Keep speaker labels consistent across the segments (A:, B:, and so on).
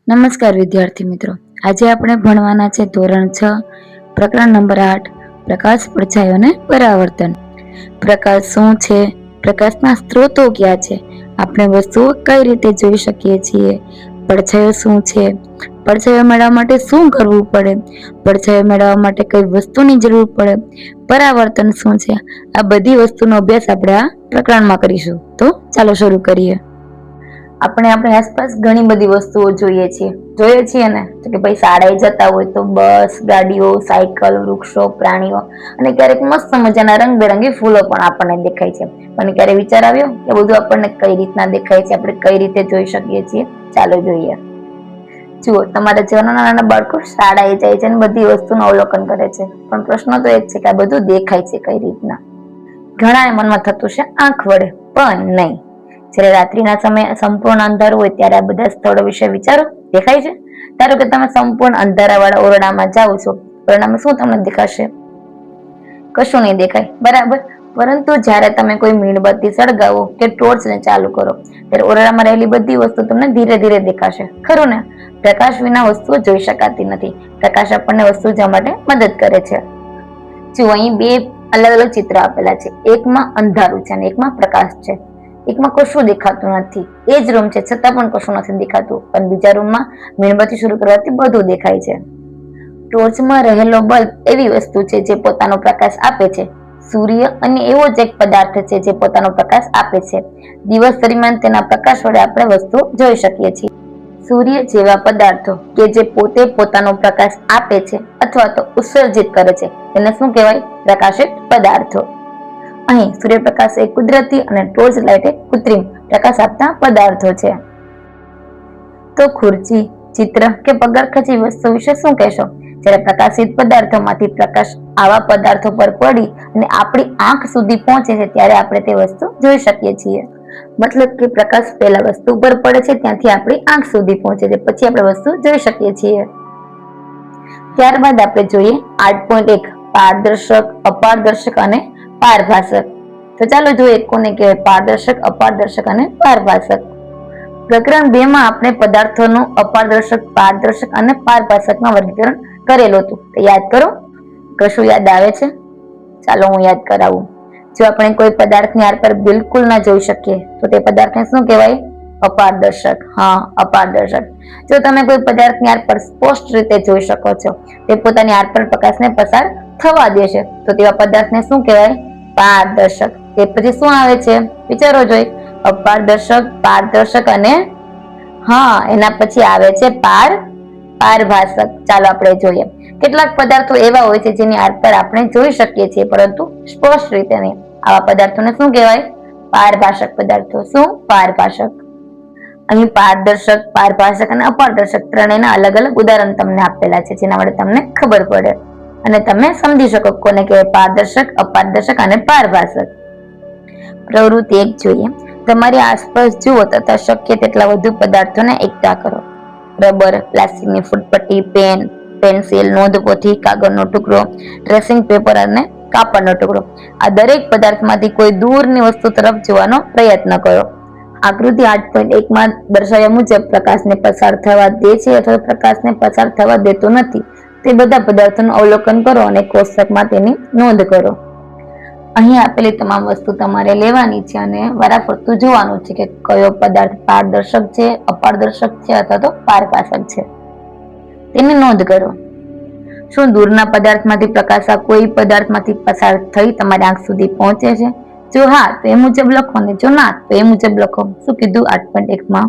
A: નમસ્કાર વિદ્યાર્થી મિત્રો, આજે આપણે ભણવાના છે ધોરણ 6 પ્રકરણ નંબર 8 પ્રકાશ, પડછાયો અને પરાવર્તન. પ્રકાશ શું છે? પ્રકાશના સ્ત્રોતો ક્યાં છે? આપણે વસ્તુઓ કઈ રીતે જોઈ શકીએ છીએ? પડછાયો શું છે? પડછાયો મેળવવા માટે શું કરવું પડે? પડછાયો મેળવવા માટે કઈ વસ્તુની જરૂર પડે? પરાવર્તન શું છે? આ બધી વસ્તુનો અભ્યાસ આપણે આ પ્રકરણમાં કરીશું. તો ચાલો શરૂ કરીએ. આપણે આપણી આસપાસ ઘણી બધી વસ્તુઓ જોઈએ છીએ ને, તો કે ભાઈ શાળાએ જતા હોય તો બસ, ગાડીઓ, સાયકલ, વૃક્ષો, પ્રાણીઓ અને ક્યારેક મસ્ત મજાના રંગબેરંગી ફૂલો પણ આપણને દેખાય છે. પણ ક્યારે વિચાર આવ્યો કે બધું આપણને કઈ રીતના દેખાય છે, આપણે કઈ રીતે જોઈ શકીએ છીએ? ચાલો જોઈએ. જુઓ, તમારા જેવા નાના બાળકો શાળાએ જાય છે અને બધી વસ્તુનું અવલોકન કરે છે, પણ પ્રશ્ન તો એ જ છે કે આ બધું દેખાય છે કઈ રીતના? ઘણા મનમાં થતું છે આંખ વડે, પણ નહીં. જ્યારે રાત્રિના સમયે સંપૂર્ણ અંધારું હોય ત્યારે આ બધા સ્થળો વિશે વિચારો. દેખાય છે? ધારો કે તમે સંપૂર્ણ અંધારાવાળા ઓરડામાં જાઓ છો, ઓરડામાં શું તમને દેખાશે? કશું નહીં દેખાય, બરાબર. પરંતુ જ્યારે તમે કોઈ મીણબત્તી સળગાવો કે ટોર્ચને ચાલુ કરો ત્યારે ઓરડામાં રહેલી બધી વસ્તુ તમને ધીરે ધીરે દેખાશે, ખરું ને? પ્રકાશ વિના વસ્તુઓ જોઈ શકાતી નથી. પ્રકાશ આપણને વસ્તુ જોવા માટે મદદ કરે છે. જો અહીં બે અલગ અલગ ચિત્ર આપેલા છે, એકમાં અંધારું છે અને એકમાં પ્રકાશ છે. એકમાં કશું દેખાતું નથી, એ જ રૂમ છે છતાં પણ કશું નથી દેખાતું, પણ બીજા રૂમમાં મીણબત્તી શરૂ કરવાથી બધું દેખાય છે. ટોર્ચમાં રહેલો બલ્બ એવી વસ્તુ છે જે પોતાનો પ્રકાશ આપે છે. સૂર્ય અને એવો જ એક પદાર્થ છે જે પોતાનો પ્રકાશ આપે છે. દિવસ દરમિયાન તેના પ્રકાશ વડે આપણે વસ્તુ જોઈ શકીએ છીએ. સૂર્ય જેવા પદાર્થો કે જે પોતે પોતાનો પ્રકાશ આપે છે અથવા તો ઉત્સર્જિત કરે છે, તેને શું કહેવાય? પ્રકાશિત પદાર્થો. અહીં સૂર્યપ્રકાશ એ કુદરતી અને ટોર્ચ લાઇટ એ કૃત્રિમ પ્રકાશ આપતા પદાર્થો છે. તો ખુરચી, ચિત્ર કે પગરખાં જેવી વસ્તુ વિશે શું કહેશો? જ્યારે પ્રકાશિત પદાર્થોમાંથી પ્રકાશ આવા પદાર્થો પર પડી અને આપણી આંખ સુધી પહોંચે છે ત્યારે આપણે તે વસ્તુ જોઈ શકીએ છીએ. મતલબ કે પ્રકાશ પહેલા વસ્તુ પર પડે છે, ત્યાંથી આપણી આંખ સુધી પહોંચે છે, પછી આપણે વસ્તુ જોઈ શકીએ છીએ. ત્યારબાદ આપણે જોઈએ 8.1 પારદર્શક, અપારદર્શક અને પારભાસક. તો ચાલો જોઈએ કોને કહેવાય પારદર્શક, અપારદર્શક અને પારભાસક. પ્રકરણ 2 માં આપણે પદાર્થોનું અપારદર્શક, પારદર્શક અને પારભાસકમાં વર્ગીકરણ કરેલું હતું. તો યાદ કરો, કશું યાદ આવે છે? ચાલો હું યાદ કરાવું. જો આપણે કોઈ પદાર્થની આરપાર બિલકુલ ના જોઈ શકીએ તો તે પદાર્થને શું કહેવાય? અપારદર્શક. હા, અપારદર્શક. જો તમે કોઈ પદાર્થની આરપાર સ્પષ્ટ રીતે જોઈ શકો છો, તે પોતાની આરપાર પ્રકાશને પસાર થવા દે છે, તો તેવા પદાર્થને શું કહેવાય? પારદર્શક. તે પછી શું આવે છે? વિચારો જોઈ. અપારદર્શક, પારદર્શક અને એના પછી આવે છે પારભાસક. ચાલો આપણે જોઈએ. કેટલાક પદાર્થો એવા હોય છે જેની આરપાર આપણે જોઈ શકીએ છીએ પરંતુ સ્પષ્ટ રીતે નહીં. આવા પદાર્થોને શું કહેવાય? પારભાસક પદાર્થો. શું? પારભાસક. અહીં પારદર્શક, પારભાસક અને અપારદર્શક ત્રણેયના અલગ અલગ ઉદાહરણ તમને આપેલા છે, જેના વડે તમને ખબર પડે અને તમે સમજી શકો કોને કહેવાય પારદર્શક, અપારદર્શક અને પારભાસક. પ્રવૃત્તિ 1 જોઈએ. તમારી આસપાસ જુઓ તથા શક્ય તેટલા વધુ પદાર્થોને એકઠા કરો. રબર, પ્લાસ્ટિકની ફૂટપટ્ટી, પેન, પેન્સિલ, નોંધપોથી, કાગળનો ટુકડો, ડ્રેસિંગ પેપર અને કાપડનો ટુકડો. આ દરેક પદાર્થમાંથી કોઈ દૂરની વસ્તુ તરફ જોવાનો પ્રયત્ન કરો. આકૃતિ 8.1 માં દર્શાવ્યા મુજબ પ્રકાશને પસાર થવા દે છે અથવા પ્રકાશને પસાર થવા દેતો નથી તે બધા પદાર્થોનું અવલોકન કરો અને કોષ્ટકમાં તેની નોંધ કરો. અહીં આપેલી તમામ વસ્તુ તમારે લેવાની છે અને વારાફરતું જોવાનું છે કે કયો પદાર્થ પારદર્શક છે, અપારદર્શક છે અથવા તો પારભાસક છે. તેની નોંધ કરો. શું દૂરના પદાર્થમાંથી પ્રકાશ કોઈ પદાર્થમાંથી પસાર થઈ તમારી આંખ સુધી પહોંચે છે? જો હા તો એ મુજબ લખો ને જો ના તો એ મુજબ લખો. શું કીધું 8.1 માં?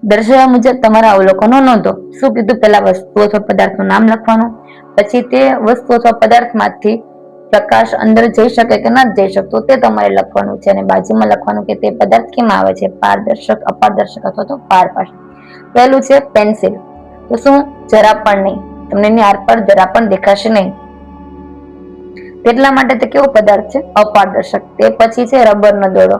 A: દર્શાવ્યા મુજબ તમારા અવલોકનો નોંધો. શું કીધું? પહેલા વસ્તુ અથવા પદાર્થનું નામ લખવાનું, પછી તે વસ્તુ અથવા પદાર્થમાંથી પ્રકાશ અંદર જઈ શકે કે ના જઈ શકતો તે તમારે લખવાનું છે અને બાજુમાં લખવાનું કે તે પદાર્થ કેમ આવે છે? પારદર્શક, અપારદર્શક અથવા તો પારભાસક. પહેલું છે પેન્સિલ. તો શું? જરા પણ નહીં, તમને એની આરપાર જરા પણ દેખાશે નહીં. તેટલા માટે તે કેવો પદાર્થ છે? અપારદર્શક. તે પછી છે રબરનો દોરડો,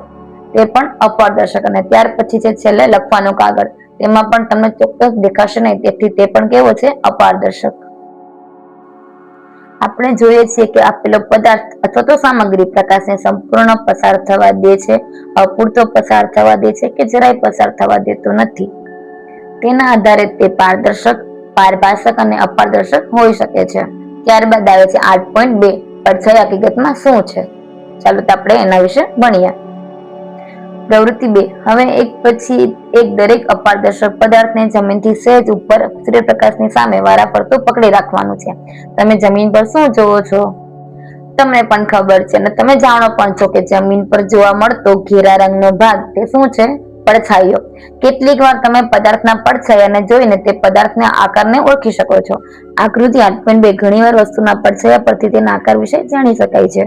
A: તે પણ અપારદર્શક. અને ત્યાર પછી છે છેલ્લે લખવાનું કાગળ, તેમાં પણ તમને ચોક્કસ દેખાશે નહીં, તેથી તે પણ કેવો છે? અપારદર્શક. આપણે જોઈએ છીએ કે આપેલો પદાર્થ અથવા તો સામગ્રી પ્રકાશને સંપૂર્ણ પસાર થવા દે છે, અપૂરતો પસાર થવા દે છે કે જરાય પસાર થવા દેતો નથી. તેના આધારે તે પારદર્શક, પારભાષક અને અપારદર્શક હોઈ શકે છે. ત્યારબાદ આવે છે 8.2 પડછાયા હકીકતમાં શું છે. ચાલો તો આપણે એના વિશે ભણીએ. પ્રવૃત્તિ 2. હવે એક પછી એક દરેક અપારદર્શક પદાર્થને જમીનથી સહેજ ઉપર સૂર્યપ્રકાશની સામે વારાફરતું પકડી રાખવાનું છે. તમે જમીન પર શું જોવો છો? તમને પણ ખબર છે અને તમે જાણો પણ છો કે જમીન પર જોવા મળતો ઘેરા રંગનો ભાગ તે શું છે? પડછાયો. કેટલીક વાર તમે પદાર્થના પડછાયાને જોઈને તે પદાર્થના આકારને ઓળખી શકો છો. આકૃતિ 8.2 ઘણીવાર વસ્તુના પડછાયા પરથી તેના આકાર વિશે જાણી શકાય છે.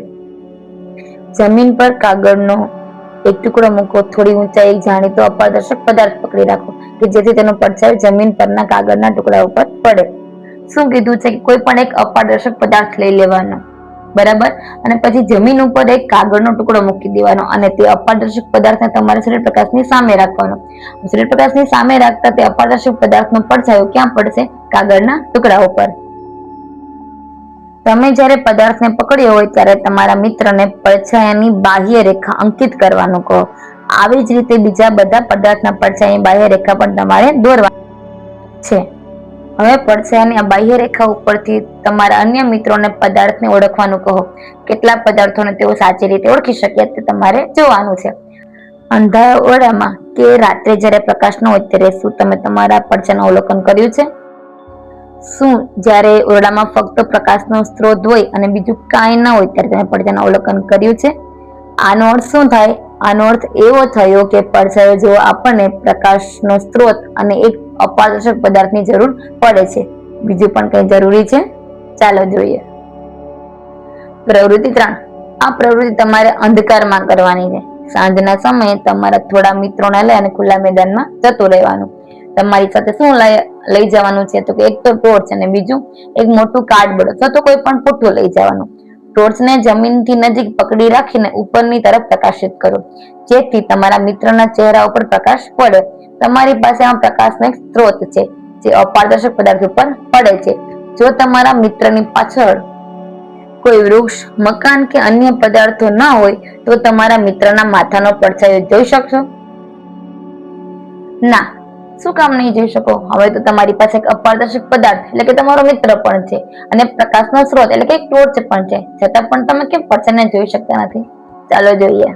A: જમીન પર કાગળનો એક ટુકડો મૂકો, થોડી ઊંચાઈ જાણીતો અપારદર્શક પદાર્થ પકડી રાખો કે જેથી તેનો પડછાયો જમીન પરના કાગળના ટુકડા ઉપર પડે. શું કીધું છે કે કોઈ પણ એક અપારદર્શક પદાર્થ લઈ લેવાનો, બરાબર, અને પછી જમીન ઉપર એક કાગળનો ટુકડો મૂકી દેવાનો અને તે અપારદર્શક પદાર્થને તમારે સૂર્યપ્રકાશની સામે રાખવાનો. સૂર્યપ્રકાશની સામે રાખતા તે અપારદર્શક પદાર્થનો પડછાયો ક્યાં પડશે? કાગળના ટુકડા ઉપર. તમે જ્યારે પદાર્થને પકડ્યો હોય ત્યારે તમારા મિત્રને પડછાયાની બાહ્ય રેખા અંકિત કરવાનું કહો. આવી જ રીતે બીજા બધા પદાર્થના પડછાયાની બાહ્ય રેખા પણ તમારે દોરવાની છે. હવે પડછાયાની આ બાહ્ય રેખા ઉપરથી તમારા અન્ય મિત્રોને પદાર્થને ઓળખવાનું કહો. કેટલા પદાર્થોને તેઓ સાચી રીતે ઓળખી શક્યા તે તમારે જોવાનું છે. અંધારા ઓરડામાં કે રાત્રે જ્યારે પ્રકાશ ન હોય ત્યારે શું તમે તમારા પડછાયાનું અવલોકન કર્યું છે? શું જ્યારે ઓરડામાં ફક્ત પ્રકાશનો સ્ત્રોત હોય અને બીજું કાંઈ ન હોય ત્યારે તમે પડછાયાનું અવલોકન કર્યું છે? આનો અર્થ શું થાય? આનો અર્થ એવો થયો કે પડછાયો જો આપણને પ્રકાશનો સ્ત્રોત અને એક અપારદર્શક પદાર્થની જરૂર પડે છે. બીજું પણ કંઈ જરૂરી છે? ચાલો જોઈએ. પ્રવૃત્તિ 3. આ પ્રવૃત્તિ તમારે અંધકારમાં કરવાની છે. સાંજના સમયે તમારા થોડા મિત્રોને લઈ અને ખુલ્લા મેદાનમાં જતું રહેવાનું. તમારી સાથે શું લઈ જવાનું છે? તો કે એક તો ટોર્ચ અને બીજું એક મોટું કાર્ડબોર્ડ અથવા તો કોઈ પણ પુઠ્ઠું લઈ જવાનું. ટોર્ચને જમીનથી નજીક પકડી રાખીને ઉપરની તરફ પ્રકાશિત કરો જેથી તમારા મિત્રના ચહેરા ઉપર પ્રકાશ પડે. તમારી પાસે આ પ્રકાશનો એક સ્ત્રોત છે જે અપારદર્શક પદાર્થ ઉપર પડે છે. જો તમારા મિત્રની પાછળ કોઈ વૃક્ષ, મકાન કે અન્ય પદાર્થો ન હોય તો તમારા મિત્રના માથાનો પડછાયો જોઈ શકશો? ના. શું કામ નહીં જોઈ શકો? હવે તો તમારી પાસે એક અપારદર્શક પદાર્થ એટલે કે તમારો મિત્ર પણ છે અને પ્રકાશનો સ્ત્રોત એટલે કે એક ટોર્ચ પણ છે, છતાં પણ તમે કેમ પડછાયાને જોઈ શકતા નથી? ચાલો જોઈએ.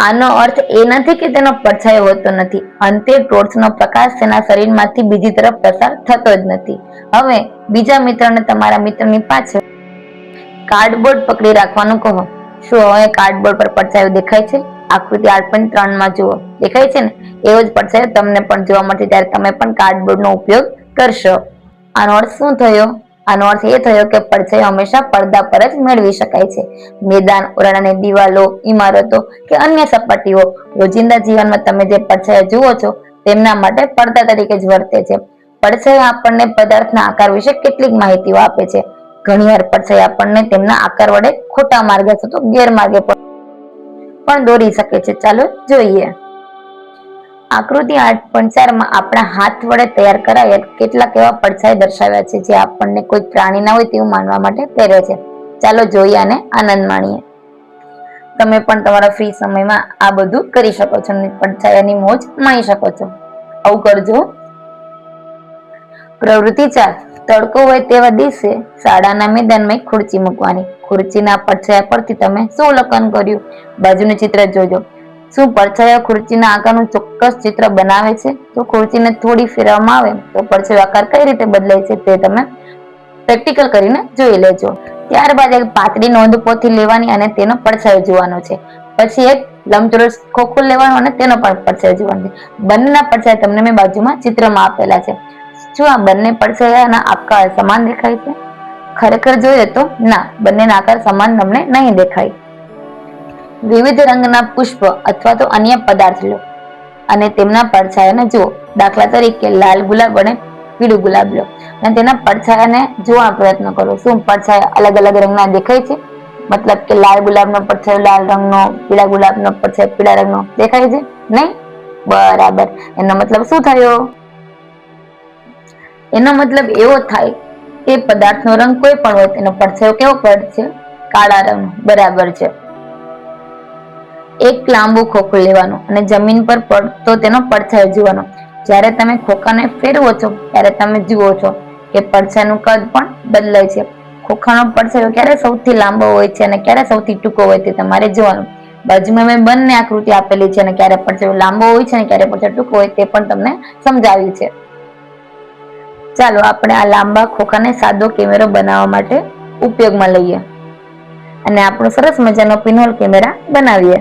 A: આનો અર્થ એ નથી કે તેનો પડછાયો હોતો નથી. અંતે ટોર્ચનો પ્રકાશ તેના શરીરમાંથી બીજી તરફ પસાર થતો જ નથી. હવે બીજા મિત્રને તમારા મિત્રની પાછળ કાર્ડબોર્ડ પકડી રાખવાનું કહો. શું હવે કાર્ડબોર્ડ પર પડછાયો દેખાય છે? આકૃતિ 8.3 માં જુઓ. દેખાય છે ને? એવો જ પડછાયો તમને પણ જોવા મળશે ત્યારે તમે પણ કાર્ડબોર્ડનો ઉપયોગ કરશો. આનો અર્થ શું થયો? આનો અર્થ એ થયો કે પડછાયો હંમેશા પડદા પર જ મેળવી શકાય છે. મેદાન, ઓરડાની દિવાલો, ઇમારતો કે અન્ય સપાટીઓ, રોજિંદા જીવનમાં તમે જે પડછાયા જુઓ છો તેમના માટે પડદા તરીકે જ વર્તે છે. પડછાયા આપણને પદાર્થના આકાર વિશે કેટલીક માહિતીઓ આપે છે. ઘણીવાર પડછાયા આપણને તેમના આકાર વડે ખોટા માર્ગે અથવા તો ગેરમાર્ગે પણ દોરી શકે છે. ચાલો જોઈએ. આકૃતિ 8.4 માં આપણા હાથ વડે તૈયાર કરાયેલ કેટલાક એવા પડછાયા દર્શાવ્યા છે જે આપણને કોઈ પ્રાણી ના હોય તેવું માનવા માટે પ્રેરે છે. ચાલો જોઈએ અને આનંદ માણીએ. તમે પણ તમારા ફ્રી સમયમાં આ બધું કરી શકો છો અને પડછાયાની મોજ માણી શકો છો. આવું કરજો. પ્રવૃત્તિ 4. તડકો હોય તેવા દિવસે શાળાના મેદાનમાં એક ખુરચી મૂકવાની. ખુરચીના પડછાયા પરથી તમે શું અવલોકન કર્યું? બાજુનું ચિત્ર જોજો. શું પડછાયો ખુરચીના આકારનું ચોક્કસ ચિત્ર બનાવે છે? તો ખુરચીને થોડી ફેરવવામાં આવે તો પડછાયો આકાર કઈ રીતે બદલાય છે તે તમે પ્રેક્ટિકલ કરીને જોઈ લેજો. ત્યારબાદ એક પાતળી નોંધપોથી લેવાની અને તેનો પડછાયો જોવાનો છે. પછી એક લંબચોરસ ખોખું લેવાનું અને તેનો પણ પડછાયો જોવાનો છે. બંનેના પડછાયા તમને મેં બાજુમાં ચિત્રમાં આપેલા છે. શું આ બંને પડછાયાના આકાર સમાન દેખાય છે? ખરેખર જોઈએ તો ના, બંનેના આકાર સમાન તમને નહીં દેખાય. વિવિધ રંગના પુષ્પ અથવા તો અન્ય પદાર્થ લો અને તેમના પડછાયાને જુઓ. દાખલા તરીકે લાલ ગુલાબ અને પીળું ગુલાબ લો અને તેના પડછાયાને જોવાનો પ્રયત્ન કરો. શું પડછાયા અલગ અલગ રંગના દેખાય છે? મતલબ કે લાલ ગુલાબનો પડછાયો લાલ રંગનો, પીળા ગુલાબનો પડછાયો પીળા રંગનો દેખાય છે? નહીં? બરાબર. એનો મતલબ શું થયો? એનો મતલબ એવો થાય કે પદાર્થનો રંગ કોઈ પણ હોય તેનો પડછાયો કેવો પડશે? કાળા રંગનો. બરાબર છે. એક લાંબુ ખોખું લેવાનું અને જમીન પર પડતો તેનો પડછાયો જોવાનો. જ્યારે તમે ખોખાને ફેરવો છો ત્યારે તમે જુઓ છો કે પડછાયાનું કદ પણ બદલાય છે. ખોખાનો પડછાયો ક્યારે સૌથી લાંબો હોય છે અને ક્યારે સૌથી ટૂંકો હોય તે તમારે જોવાનું. બાજુમાં મેં બંને આકૃતિ આપેલી છે અને ક્યારે પડછાયો લાંબો હોય છે અને ક્યારે પડછાયો ટૂંકો હોય તે પણ તમને સમજાવ્યું છે. ચાલો આપણે આ લાંબા ખોખાને સાદો કેમેરો બનાવવા માટે ઉપયોગમાં લઈએ અને આપણો સરસ મજાનો પિનહોલ કેમેરા બનાવીએ.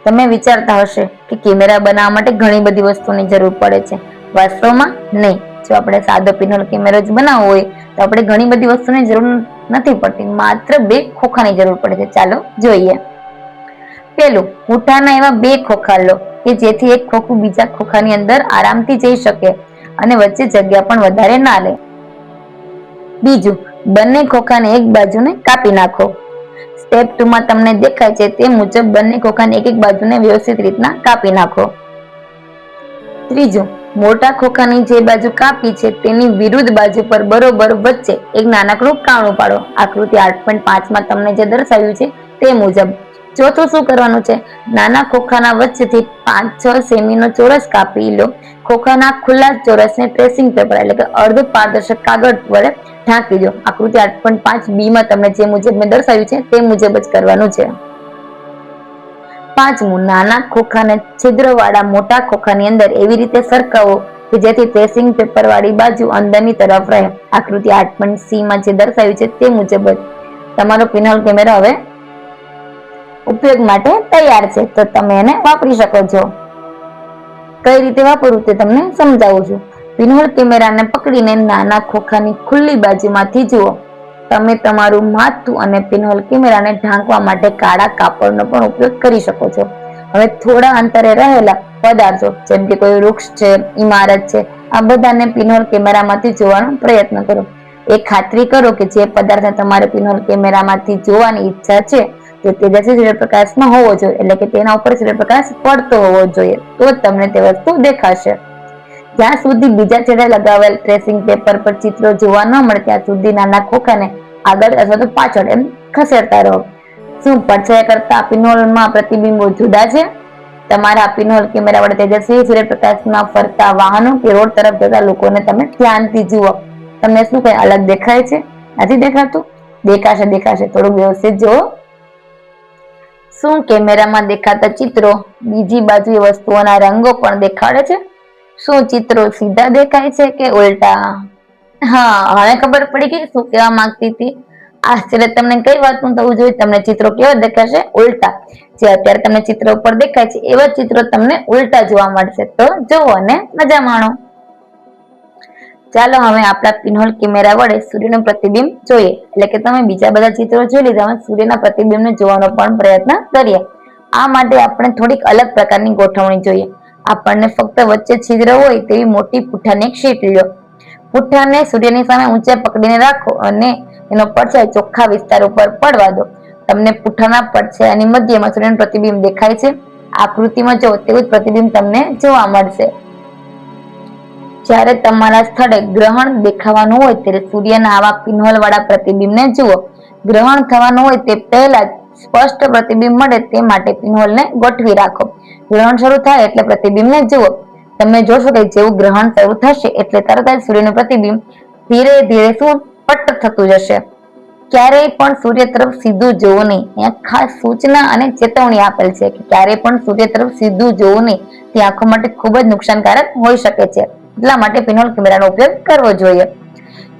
A: તમે વિચારતા હશે કે કેમેરા બનાવવા માટે ઘણી બધી વસ્તુની જરૂર પડે છે. વાસ્તવમાં નહીં. જો આપણે સાદો પિનહોલ કેમેરો જ બનાવવો હોય તો આપણે ઘણી બધી વસ્તુની જરૂર નથી પડતી. માત્ર 2 ખોખાની જરૂર પડે છે. ચાલો જોઈએ. પેલું, પૂંઠાના એવા 2 ખોખા લો કે જેથી એક ખોખું બીજા ખોખાની અંદર આરામથી જઈ શકે અને વચ્ચે જગ્યા પણ વધારે ના લે. બીજું, બંને ખોખાને એક બાજુને કાપી નાખો. સ્ટેપ 2 માં તમને દેખાય છે તે મુજબ બંને ખોખાને એક બાજુને વ્યવસ્થિત રીતના કાપી નાખો. ત્રીજું, મોટા ખોખાની જે બાજુ કાપી છે તેની વિરુદ્ધ બાજુ પર બરોબર વચ્ચે એક નાનકડું કાણું પાડો. આકૃતિ 8.5 માં તમને જે દર્શાવ્યું છે તે મુજબ. ચોથું શું કરવાનું છે? નાના ખોખાના વચ્ચેથી 5-6 સેમીનો ચોરસ કાપી લો. ખોખાના ખુલ્લા ચોરસને ટ્રેસિંગ પેપર એટલે કે અર્ધ પારદર્શક કાગળ વડે ઢાંકી દો. આકૃતિ 8.5b માં તમને જે મુજબ મેં દર્શાવ્યું છે તે મુજબ જ કરવાનું છે. પાંચમું, નાના ખોખાને છિદ્રવાળા મોટા ખોખાની અંદર એવી રીતે સરકાવો કે જેથી ટ્રેસિંગ પેપર વાળી બાજુ અંદરની તરફ રહે. આકૃતિ 8.c માં જે દર્શાવ્યું છે તે મુજબ જ. તમારો પિનહોલ કેમેરો હવે ઉપયોગ માટે તૈયાર છે, તો તમે એને વાપરી શકો છો. કઈ રીતે વાપરવું તે તમને સમજાવું છું. પિનહોલ કેમેરાને પકડીને નાના ખોખાની ખુલ્લી બાજુમાંથી જુઓ. તમે તમારું માથું અને પિનહોલ કેમેરાને ઢાંકવા માટે કાળા કાપડનો પણ ઉપયોગ કરી શકો છો. હવે થોડા અંતરે રહેલા પદાર્થો જેમ કે કોઈ વૃક્ષ છે, ઇમારત છે, આ બધાને પિનહોલ કેમેરામાંથી જોવાનો પ્રયત્ન કરો. એ ખાતરી કરો કે જે પદાર્થને તમારે પિનહોલ કેમેરામાંથી જોવાની ઈચ્છા છે તે તેજસ્વી સૂર્યપ્રકાશમાં હોવો જોઈએ, એટલે કે તેના ઉપર સૂર્યપ્રકાશ પડતો હોવો જોઈએ, તો જ તમને તે વસ્તુ દેખાશે. જ્યાં સુધી બીજા છેડે લગાવેલ ટ્રેસિંગ પેપર પર ચિત્રો જોવા ન મળે ત્યાં સુધી નાના ખોખાને આગળ અથવા તો પાછળ એમ ખસેડતા રહો. શું પડછાયા કરતા પિનહોલમાં પ્રતિબિંબો જુદા છે? તમારા પિનહોલ કેમેરા વડે તેજસ્વી સૂર્યપ્રકાશમાં ફરતા વાહનો કે રોડ તરફ જતા લોકોને તમે ધ્યાનથી જુઓ. તમને શું કઈ અલગ દેખાય છે? નથી દેખાતું? દેખાશે. થોડું વ્યવસ્થિત જુઓ. શું કેમેરામાં દેખાતા ચિત્રો બીજી બાજુએ વસ્તુઓના રંગો પણ દેખાડે છે? શું ચિત્રો સીધા દેખાય છે કે ઉલટા? હા, હવે ખબર પડી ગઈ શું કહેવા માંગતી હતી. આશ્ચર્ય તમને કઈ વાતનું થવું જોઈએ? તમને ચિત્રો કેવા દેખાશે? ઉલટા. જે અત્યારે તમને ચિત્રો ઉપર દેખાય છે એવા ચિત્રો તમને ઉલટા જોવા મળશે. તો જુઓ અને મજા માણો. ચાલો હવે આપણા પિનહોલ કેમેરા વડે સૂર્યનું પ્રતિબિંબ જોઈએ. એટલે કે તમે બીજા બધા ચિત્રો જોઈ લીધા, સૂર્યના પ્રતિબિંબને જોવાનો પણ પ્રયત્ન કરીએ. આ માટે આપણે થોડીક અલગ પ્રકારની ગોઠવણી જોઈએ. આપણને ફક્ત વચ્ચે છિદ્ર હોય તેવી મોટી પૂંઠાની એક શીટ લો. પૂંઠાને સૂર્યની સામે ઊંચે પકડીને રાખો અને એનો પડછાયો ચોખ્ખા વિસ્તાર ઉપર પડવા દો. તમને પૂંઠાના પડછાયાની મધ્યમાં સૂર્યનું પ્રતિબિંબ દેખાય છે? આકૃતિમાં જો તેવું જ પ્રતિબિંબ તમને જોવા મળશે. જ્યારે તમારા સ્થળે ગ્રહણ દેખાવાનું હોય ત્યારે સૂર્યના આવા પિનહોલ વાળા પ્રતિબિંબને જુઓ. ગ્રહણ થવાનું હોય તે પહેલા જ સ્પષ્ટ પ્રતિબિંબ મળે તે માટે પિનહોલને ગોઠવી રાખો. ગ્રહણ શરૂ થાય એટલે પ્રતિબિંબને જુઓ. તમે જોશો કે જેવું ગ્રહણ શરૂ થશે એટલે તરત જ સૂર્યનું પ્રતિબિંબ ધીરે ધીરે શું પટ્ટ થતું જશે. ક્યારેય પણ સૂર્ય તરફ સીધું જોવું નહીં. ત્યાં ખાસ સૂચના અને ચેતવણી આપેલ છે કે ક્યારેય પણ સૂર્ય તરફ સીધું જોવું નહીં. તે આંખો માટે ખૂબ જ નુકસાનકારક હોઈ શકે છે. એટલા માટે પિનહોલ કેમેરાનો ઉપયોગ કરવો જોઈએ.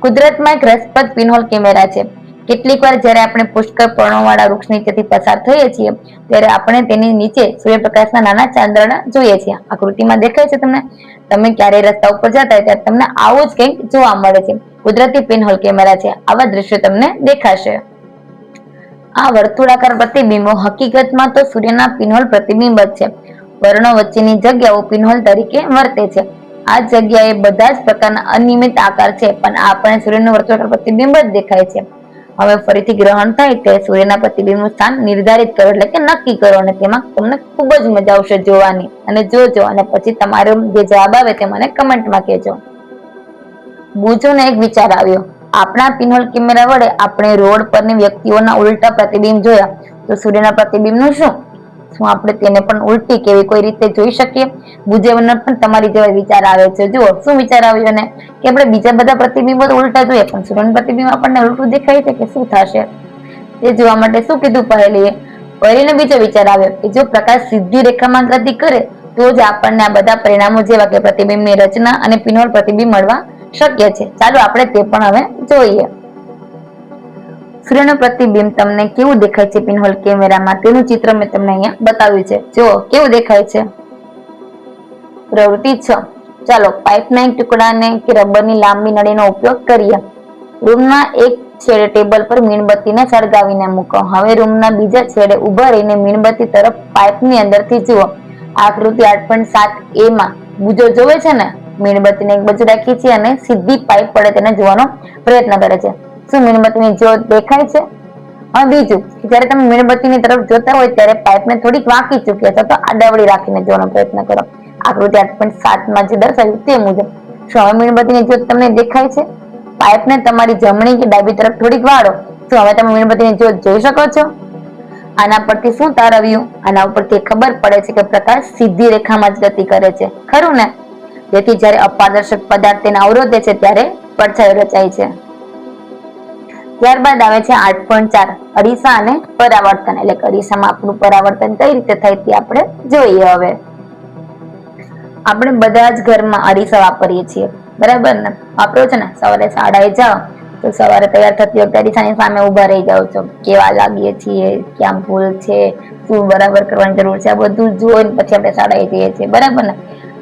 A: કુદરતમાં એક રસપ્રદ પિનહોલ કેમેરા છે. કેટલીક વાર જ્યારે આપણે પુષ્કળ પર્ણોવાળા વૃક્ષ નીચેથી પસાર થઈએ છીએ ત્યારે આપણે તેની નીચે સૂર્યપ્રકાશના નાના ચાંદરડા જોઈએ છીએ. આકૃતિમાં દેખાય છે તમને? તમે ક્યારેય રસ્તા ઉપર જતા હોય ત્યારે તમને આવું જ કંઈક જોવા મળે છે. કુદરતી પિનહોલ કેમેરા છે. આવા દ્રશ્યો તમને દેખાશે. આ વર્તુળાકાર પ્રતિબિંબો હકીકતમાં તો સૂર્યના પિનહોલ પ્રતિબિંબ જ છે. વર્ણો વચ્ચેની જગ્યાઓ પિનહોલ તરીકે વર્તે છે. આ જગ્યાએ બધા જ પ્રકારના અનિયમિત આકાર છે, પણ આપણને સૂર્યનું વર્તુળાકાર પ્રતિબિંબ જ દેખાય છે. હવે ફરીથી ગ્રહણ થાય ત્યારે સૂર્યના પ્રતિબિંબનું સ્થાન નિર્ધારિત કરો, એટલે કે નક્કી કરો, અને તેમાં તમને ખૂબ જ મજા આવશે જોવાની. અને જોજો અને પછી તમારો જે જવાબ આવે તે મને કમેન્ટમાં કહેજો. બુજોને એક વિચાર આવ્યો. આપણા પિનહોલ કેમેરા વડે આપણે રોડ પરની વ્યક્તિઓના ઉલટા પ્રતિબિંબ જોયા, તો સૂર્યના પ્રતિબિંબનું શું? શું આપણે તેને પણ ઉલટી કેવી કોઈ રીતે જોઈ શકીએ? બુદ્ધિને પણ તમારી જેવા વિચાર આવે છે. જુઓ શું વિચાર આવ્યો ને કે આપણે બીજા બધા પ્રતિબિંબો ઉલટા જોઈએ પણ સૂર્યનું પ્રતિબિંબ આપણને ઉલટું દેખાય છે કે શું થશે? તે જોવા માટે શું કીધું પહેલીએ? પહેલીને બીજો વિચાર આવ્યો કે જો પ્રકાશ સીધી રેખામાં ગતિ કરે તો જ આપણને આ બધા પરિણામો જેવા કે પ્રતિબિંબની રચના અને પિનહોલ પ્રતિબિંબ મળવા શક્ય છે. ચાલો આપણે તે પણ હવે જોઈએ. સૂર્યનું પ્રતિબિંબ તમને કેવું દેખાય છે પિનહોલ કેમેરામાં તેનું ચિત્ર મેં તમને અહીંયા બતાવ્યું છે. જુઓ કેવું દેખાય છે. પ્રવૃત્તિ 6. ચાલો પાઇપના એક ટુકડાને કે રબરની લાંબી નળીનો ઉપયોગ કરીએ. રૂમના એક છેડે ટેબલ પર મીણબત્તીને સળગાવીને મૂકો. હવે રૂમના બીજા છેડે ઉભા રહીને મીણબત્તી તરફ પાઇપની અંદરથી જુઓ. આકૃતિ 8.7a માં બુજો જોવે છે ને? મીણબત્તીને એક બાજુ રાખી છે અને સીધી પાઇપ પડે તેને જોવાનો પ્રયત્ન કરે છે. શું મીણબત્તીની જ્યોત દેખાય છે? હવે બીજું, જ્યારે તમે મીણબત્તીની તરફ જોતા હોય ત્યારે પાઇપને થોડીક વાંકી ચૂકી અથવા તો આડાવડી રાખીને જોવાનો પ્રયત્ન કરો. આકૃતિ 8.7 માં જે દર્શાવ્યું તે મુજબ. શું હવે મીણબત્તીની જ્યોત તમને દેખાય છે? પાઇપને તમારી જમણી કે ડાબી તરફ થોડીક વાળો. શું હવે તમે મીણબત્તીની જ્યોત જોઈ શકો છો? આના પરથી શું તારવ્યું? આના ઉપરથી ખબર પડે છે કે પ્રકાશ સીધી રેખામાં જ ગતિ કરે છે. ખરું ને? જેથી જ્યારે અપારદર્શક પદાર્થ તેને અવરોધે છે ત્યારે પડછાયો રચાય છે. ત્યારબાદ આવે છે 8.4 અરીસા અને પરાવર્તન. એટલે અરીસામાં આપણું પરાવર્તન કઈ રીતે થાય તે આપણે જોઈએ. હવે આપણે બધા જ ઘરમાં અરીસા વાપરીએ છીએ, બરાબર ને? વાપરો છો ને? સવારે શાળાએ જાઓ તો સવારે તૈયાર થતી વખતે અરીસાની સામે ઉભા રહી જાઓ છો. કેવા લાગીએ છીએ, ક્યાં ભૂલ છે, શું બરાબર કરવાની જરૂર છે, આ બધું જોઈને પછી આપણે શાળાએ જઈએ છીએ, બરાબર ને?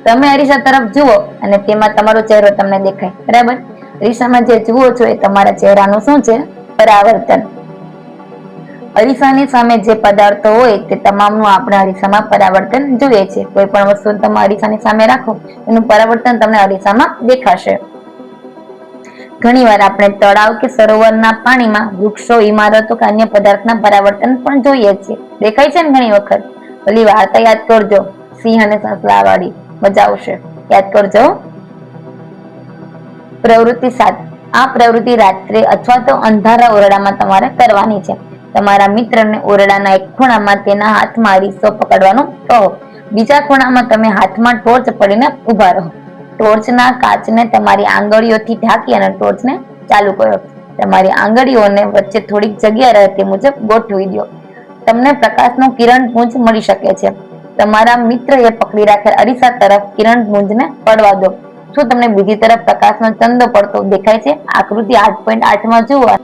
A: તમે અરીસા તરફ જુઓ અને તેમાં તમારો ચહેરો તમને દેખાય, બરાબર? અરીસામાં જે જુઓ છો એ તમારા ચહેરાનું શું છે? પરાવર્તન. અરીસાની સામે જે પદાર્થો હોય તે તમામનું આપણે અરીસામાં પરાવર્તન જોઈએ છે. કોઈ પણ વસ્તુ તમે અરીસાની સામે રાખો એનું પરાવર્તન તમને અરીસામાં દેખાશે. ઘણીવાર આપણે તળાવ કે સરોવરના પાણીમાં વૃક્ષો, ઇમારતો કે અન્ય પદાર્થના પરાવર્તન પણ જોઈએ છીએ. દેખાય છે ને ઘણી વખત? ઓલી વાર્તા યાદ કરજો, સિંહ અને સસલા વાળી, મજા આવશે. યાદ કરજો. પ્રવૃત્તિ 7. આ પ્રવૃત્તિ રાત્રે અથવા તો અંધારા ઓરડામાં તમારે કરવાની છે. તમારા મિત્રને ઓરડાના એક ખૂણામાં તેના હાથમાં અરીસો પકડવાનું કહો. બીજા ખૂણામાં તમે હાથમાં ટોર્ચ પડીને ઉભા રહો. ટોર્ચના કાચને તમારી આંગળીઓથી ઢાંકી અને ટોર્ચને ચાલુ કરો. તમારી આંગળીઓને વચ્ચે થોડીક જગ્યા રહે તે મુજબ ગોઠવી દો. તમને પ્રકાશનું કિરણપુંજ મળી શકે છે. તમારા મિત્રએ પકડી રાખેલ અરીસા તરફ કિરણપુંજને પડવા દો. શું તમને બીજી તરફ પ્રકાશનો ચંદો પડતો દેખાય છે? આકૃતિ 8.8 માં જુઓ.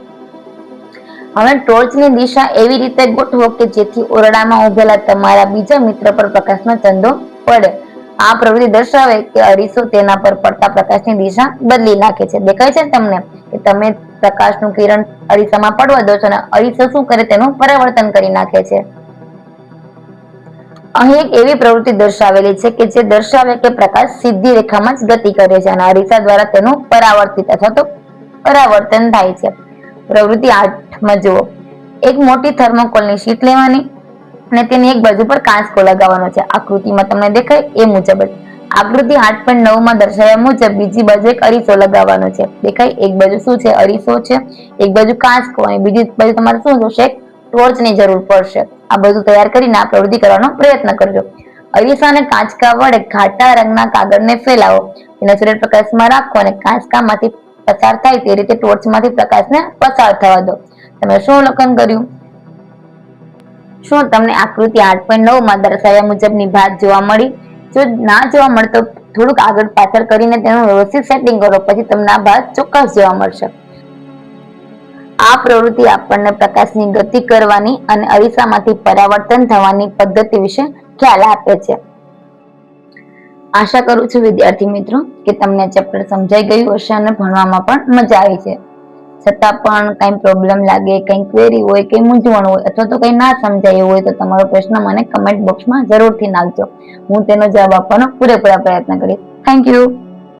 A: હવે ટોર્ચની દિશા એવી રીતે ગોઠવો કે જેથી ઓરડામાં ઉભેલા તમારા બીજા મિત્ર પર પ્રકાશનો ચંદો પડે. આ પ્રવૃત્તિ દર્શાવે કે અરીસો તેના પર પડતા પ્રકાશની દિશા બદલી નાખે છે. દેખાય છે તમને કે તમે પ્રકાશનું કિરણ અરીસામાં પડવા દો છો અને અરીસો શું કરે? તેનું પરાવર્તન કરી નાખે છે. અહીં એક એવી પ્રવૃત્તિ દર્શાવેલી છે કે જે દર્શાવે કે પ્રકાશ સીધી રેખામાં જ ગતિ કરે છે અને અરીસા દ્વારા તેનું પરાવર્તિત અથવા તો પરાવર્તન થાય છે. પ્રવૃત્તિ 8 માં જુઓ. એક મોટી થર્મોકોલની શીટ લેવાની અને તેની એક બાજુ પર કાંચકો લગાવવાનો છે. આકૃતિમાં તમને દેખાય એ મુજબ જ. આકૃતિ 8.9 માં દર્શાવ્યા મુજબ બીજી બાજુ એક અરીસો લગાવવાનો છે. દેખાય? એક બાજુ શું છે? અરીસો છે, એક બાજુ કાંચકો અને બીજી બાજુ તમારે શું જોશે? ટોર્ચની જરૂર પડશે. આ બધું તૈયાર કરીને આ પ્રવૃત્તિ કરવાનો પ્રયત્ન કરજો. અરીસા અને કાંચકા વડે ઘાટા રંગના કાગળને ફેલાવો. તેને સૂર્યપ્રકાશમાં રાખો અને કાંચકામાંથી પસાર થાય તે રીતે ટોર્ચમાંથી પ્રકાશને પસાર થવા દો. તમે શું અવલોકન કર્યું? શું તમને આકૃતિ 8.9 માં દર્શાવ્યા મુજબની ભાત જોવા મળી? જો ના જોવા મળતો થોડુંક આગળ પાછળ કરીને તેનું વ્યવસ્થિત સેટિંગ કરો, પછી તમને આ ભાત ચોક્કસ જોવા મળશે. આ પ્રવૃત્તિ આપણને પ્રકાશની ગતિ કરવાની અને અરીસામાંથી પરાવર્તન થવાની પદ્ધતિ વિશે ખ્યાલ આપે છે. આશા કરું છું વિદ્યાર્થી મિત્રો કે તમને ચેપ્ટર સમજાઈ ગયું હશે અને ભણવામાં પણ મજા આવી છે. છતાં પણ કઈ પ્રોબ્લેમ લાગે, કઈ ક્વેરી હોય, કઈ મૂંઝવણ હોય અથવા તો કઈ ના સમજાયું હોય તો તમારો પ્રશ્ન મને કમેન્ટ બોક્સમાં જરૂરથી નાખજો. હું તેનો જવાબ આપવાનો પૂરેપૂરા પ્રયત્ન કરીશ. Thank you.